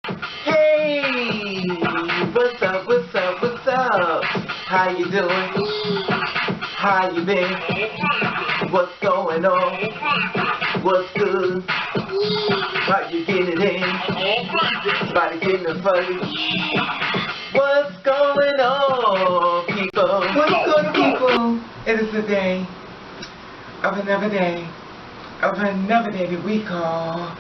Hey, what's up, what's up, what's up? How you doing? How you been? What's going on? What's good? How you getting it in? Body getting it funny. What's going on, people? What's good, people? It is the day of another day that we call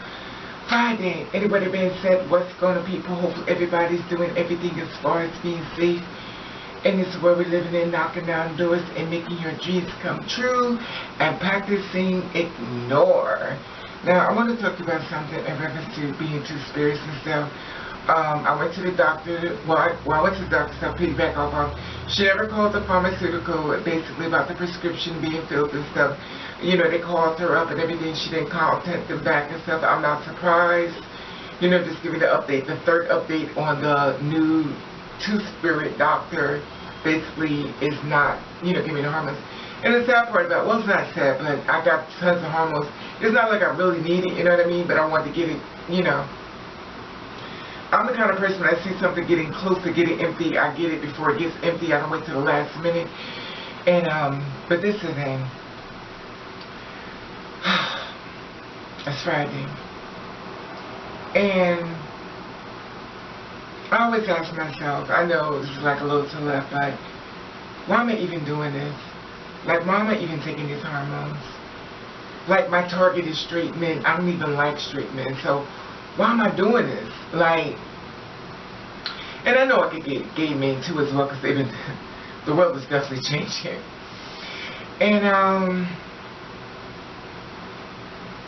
Friday. Anybody been said what's going on, people? Hopefully everybody's doing everything as far as being safe in this world we're living in, knocking down doors and making your dreams come true and practicing ignore. Now, I want to talk about something in reference to being two spirits and stuff. I went to the doctor. I went to the doctor, so I'll piggyback off of. She never called the pharmaceutical, basically about the prescription being filled and stuff. You know, they called her up and everything. She didn't contact them back and stuff. I'm not surprised. You know, just giving the update, the third update on the new two-spirit doctor. Basically, is not, you know, giving the hormones. And the sad part about, well, it's not sad, but I got tons of hormones. It's not like I really need it, you know what I mean? But I want to get it, you know. I'm the kind of person, when I see something getting close to getting empty, I get it before it gets empty. I don't wait till the last minute. And, but this is the thing. It's Friday. And I always ask myself, I know this is like a little to the left, but why am I even doing this? Like, why am I even taking these hormones? Like, my target is straight men. I don't even like straight men. So, why am I doing this? Like, and I know I could get gay men too as well, because even the world is definitely changing. And,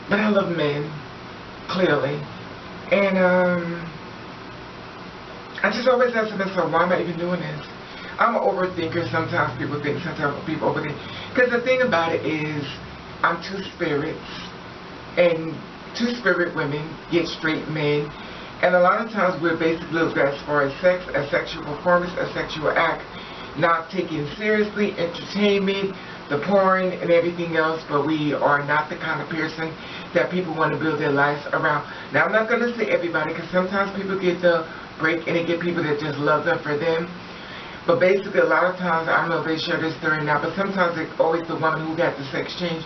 but I love men, clearly. And, I just always ask myself, why am I even doing this? I'm an overthinker. Sometimes people think, sometimes people overthink. Because the thing about it is, I'm two spirits, and two spirit women get straight men, and a lot of times we're basically looked at as far as sex, a sexual performance, a sexual act, not taken seriously, entertainment, the porn and everything else, but we are not the kind of person that people want to build their lives around. Now, I'm not going to say everybody, because sometimes people get the break and they get people that just love them for them. But basically, a lot of times, I don't know if they share this story now, but sometimes it's always the woman who got the sex change,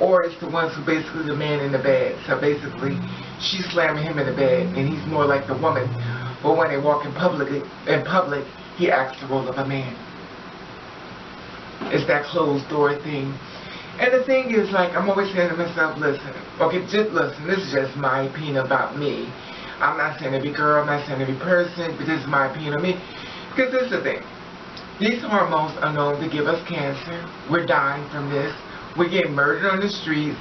or it's the ones who basically the man in the bed. So basically, she's slamming him in the bed, and he's more like the woman. But when they walk in public, he acts the role of a man. It's that closed door thing. And the thing is, like, I'm always saying to myself, listen, okay, just listen, this is just my opinion about me. I'm not saying every girl, I'm not saying every person, but this is my opinion of me. Because this is the thing. These hormones are known to give us cancer. We're dying from this. We're getting murdered on the streets.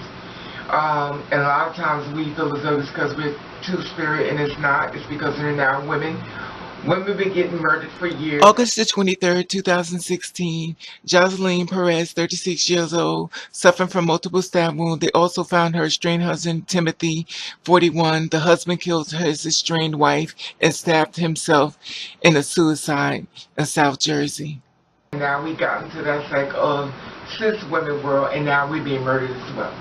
And a lot of times we feel as though it's because we're two-spirit, and it's not. It's because they're now women. Women have been getting murdered for years. August the 23rd, 2016, Jocelyn Perez, 36 years old, suffering from multiple stab wounds. They also found her estranged husband, Timothy, 41. The husband killed his estranged wife and stabbed himself in a suicide in South Jersey. Now we got into that cycle of cis women world, and now we're being murdered as well.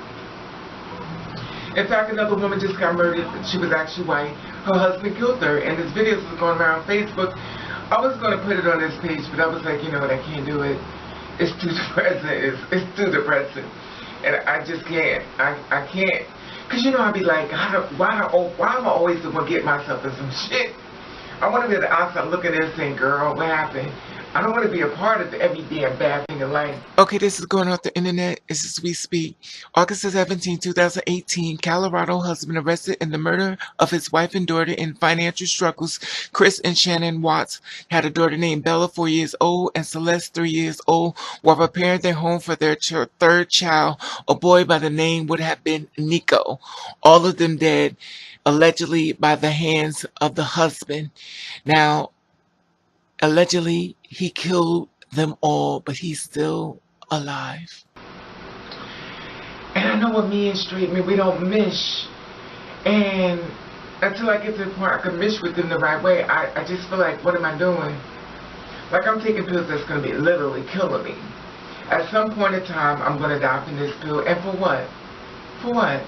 In fact, another woman just got murdered. She was actually white. Her husband killed her, and this video was going around Facebook. I was going to put it on this page, but I was like, you know what, I can't do it. It's too depressing. It's too depressing. And I just can't. I can't. Because, you know, I'd be like, why am I always the one getting myself in some shit? I want to be at the outside looking at this saying, girl, what happened? I don't want to be a part of every damn bad thing in life. Okay, this is going off the internet. This is We Speak. August 17, 2018, Colorado husband arrested in the murder of his wife and daughter in financial struggles. Chris and Shannon Watts had a daughter named Bella, 4 years old, and Celeste, 3 years old, while preparing their home for their third child. A boy by the name would have been Nico. All of them dead, allegedly by the hands of the husband. Now, allegedly, he killed them all, but he's still alive. And I know with me and straight men, we don't mesh. And until I get to the point I can mesh with them the right way, I just feel like, what am I doing? Like, I'm taking pills that's going to be literally killing me. At some point in time, I'm going to die from this pill. And for what? For what?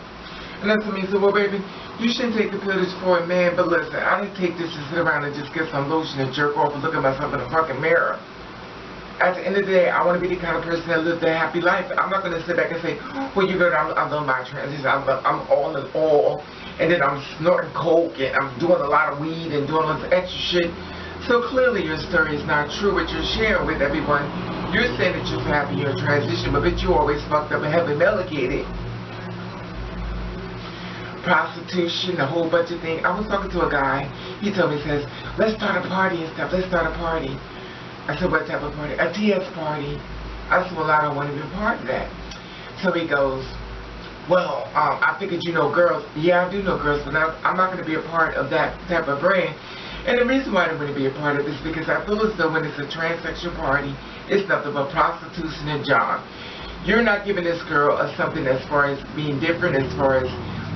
And that's what I mean. So, well, baby, you shouldn't take the pill just for a man. But listen, I didn't take this to sit around and just get some lotion and jerk off and look at myself in the fucking mirror. At the end of the day, I want to be the kind of person that lives a happy life. I'm not going to sit back and say, well, you girl, I love my transition. I'm all in all. And then I'm snorting coke and I'm doing a lot of weed and doing all this extra shit. So clearly your story is not true, what you're sharing with everyone. You're saying that you're happy, you're in transition, but you always fucked up and heavily medicated. Prostitution, a whole bunch of things. I was talking to a guy. He told me, he says, let's start a party and stuff. Let's start a party. I said, what type of party? A TS party. I said, well, I don't want to be a part of that. So he goes, well, I figured you know girls. Yeah, I do know girls, but I'm not going to be a part of that type of brand. And the reason why I don't want to be a part of it is because I feel as though when it's a transsexual party, it's nothing but prostitution and job. You're not giving this girl something as far as being different, as far as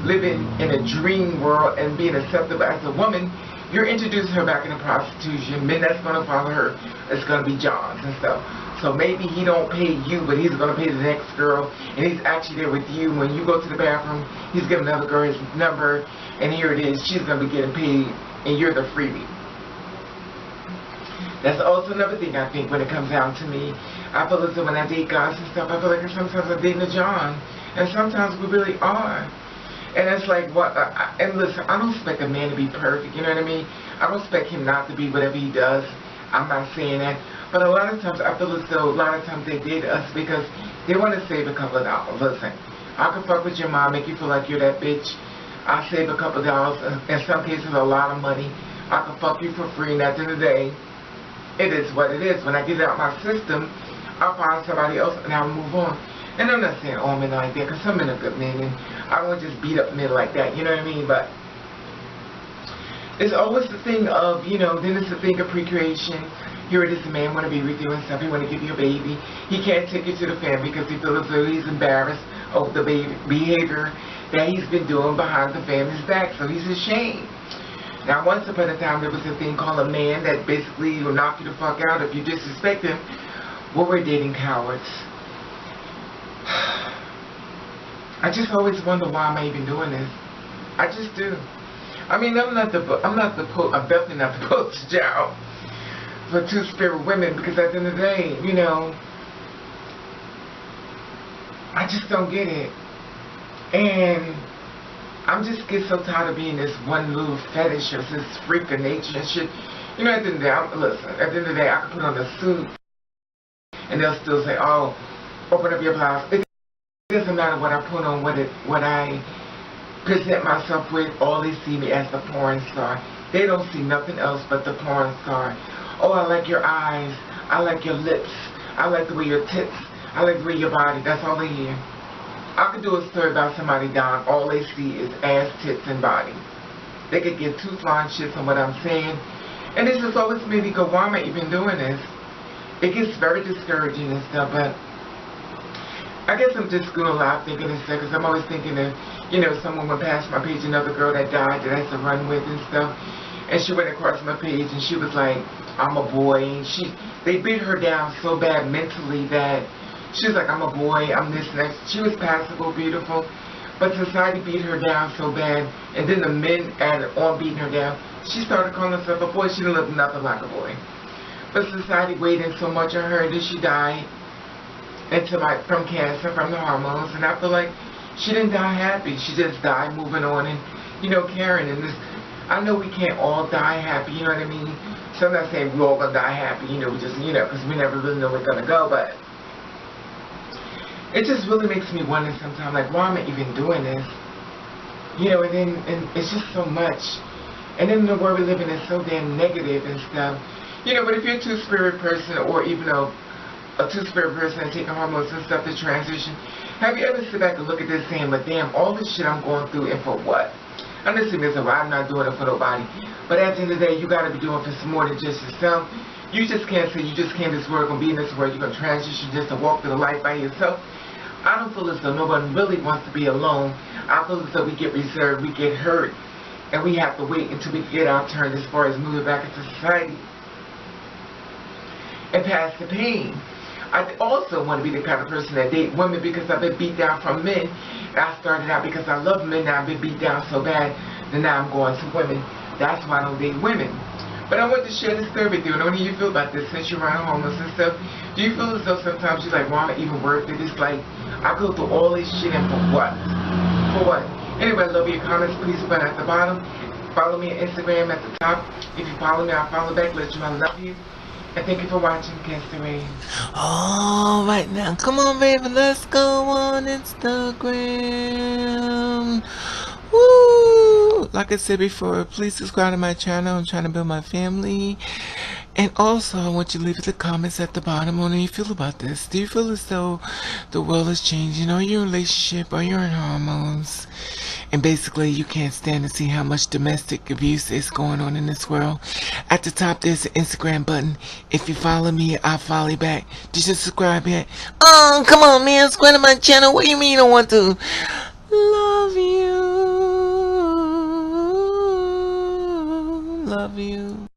living in a dream world and being acceptable as a woman. You're introducing her back into prostitution. Men that's going to follow her is going to be Johns and stuff. So maybe he don't pay you, but he's going to pay the next girl, and he's actually there with you. When you go to the bathroom, he's giving another girl his number, and here it is. She's going to be getting paid, and you're the freebie. That's also another thing I think when it comes down to me. I feel as though when I date guys and stuff, I feel like sometimes I'm dating a John, and sometimes we really are. And it's like, what? And listen, I don't expect a man to be perfect, you know what I mean? I don't expect him not to be whatever he does. I'm not saying that. But a lot of times, I feel as though a lot of times they date us because they want to save a couple of dollars. Listen, I can fuck with your mom, make you feel like you're that bitch. I save a couple of dollars, in some cases a lot of money. I can fuck you for free, and at the end of the day, it is what it is. When I get it out my system, I'll find somebody else and I'll move on. And I'm not saying all men are like that, because some men are good men, and I won't just beat up men like that, you know what I mean? But it's always the thing of, you know, then it's the thing of procreation. Here it is, the man want to be with you and stuff, he want to give you a baby. He can't take you to the family because he feels as though he's embarrassed of the behavior that he's been doing behind the family's back, so he's ashamed. Now, once upon a time, there was a thing called a man that basically will knock you the fuck out if you disrespect him. Well, we're dating cowards. I just always wonder why am I even doing this. I just do. I mean, I'm definitely not the poster child for two-spirit women, because at the end of the day, you know, I just don't get it. And I'm just get so tired of being this one little fetish or this freak of nature and shit. You know, at the end of the day, listen, at the end of the day, I can put on a suit and they'll still say, oh, open up your blouse. It doesn't matter what I put on, what I present myself with. All they see me as the porn star. They don't see nothing else but the porn star. Oh, I like your eyes. I like your lips. I like the way your tits. I like the way your body. That's all they hear. I could do a story about somebody dying. All they see is ass, tits, and body. They could give two flying shits on what I'm saying. And it's just always made me go, why am I even doing this? It gets very discouraging and stuff, but I guess I'm just going to lie thinking and stuff, because I'm always thinking of, you know, someone went past my page, another girl that died that I used to run with and stuff, and she went across my page and she was like, I'm a boy, and they beat her down so bad mentally that she was like, I'm a boy, I'm this and that. She was passable, beautiful, but society beat her down so bad, and then the men added on beating her down. She started calling herself a boy. She didn't look nothing like a boy. But society weighed in so much on her, and then she died from cancer, from the hormones, and I feel like she didn't die happy. She just died moving on and, you know, caring. And this, I know we can't all die happy, you know what I mean? So I'm not saying we're all going to die happy, you know, we just, you know, because we never really know where we're going to go, but it just really makes me wonder sometimes, like, why am I even doing this? You know, and it's just so much. And then the world we live in is so damn negative and stuff. You know, but if you're a two-spirit person, or even a two-spirit person and taking hormones and stuff to transition, have you ever sit back and look at this saying, but damn, all this shit I'm going through, and for what? I'm just saying this, I'm not doing it for nobody. But at the end of the day, you got to be doing it for some more than just yourself. You just can't say you just came to this world and be in this world, you're going to transition just to walk through the life by yourself. I don't feel as though no one really wants to be alone. I feel as though we get reserved, we get hurt, and we have to wait until we get our turn as far as moving back into society and pass the pain. I also want to be the kind of person that date women because I've been beat down from men. I started out because I love men. Now I've been beat down so bad that now I'm going to women. That's why I don't date women. But I want to share this story with you. And what do you feel about this since you're around homeless and stuff? Do you feel as though sometimes you're like, why am I even worth it? It's like, I go through all this shit and for what? For what? Anyway, I love your comments. Please put at the bottom. Follow me on Instagram at the top. If you follow me, I'll follow back. Let you know I love you. And thank you for watching Cancer Rain. All right now, come on, baby, let's go on Instagram. Woo! Like I said before, please subscribe to my channel. I'm trying to build my family. And also, I want you to leave the comments at the bottom on how you feel about this. Do you feel as though the world is changing, or your relationship, or you're in hormones? And basically, you can't stand to see how much domestic abuse is going on in this world. At the top, there's an Instagram button. If you follow me, I'll follow you back. Did you subscribe yet? Oh, come on, man. Subscribe to my channel. What do you mean you don't want to? Love you. Love you.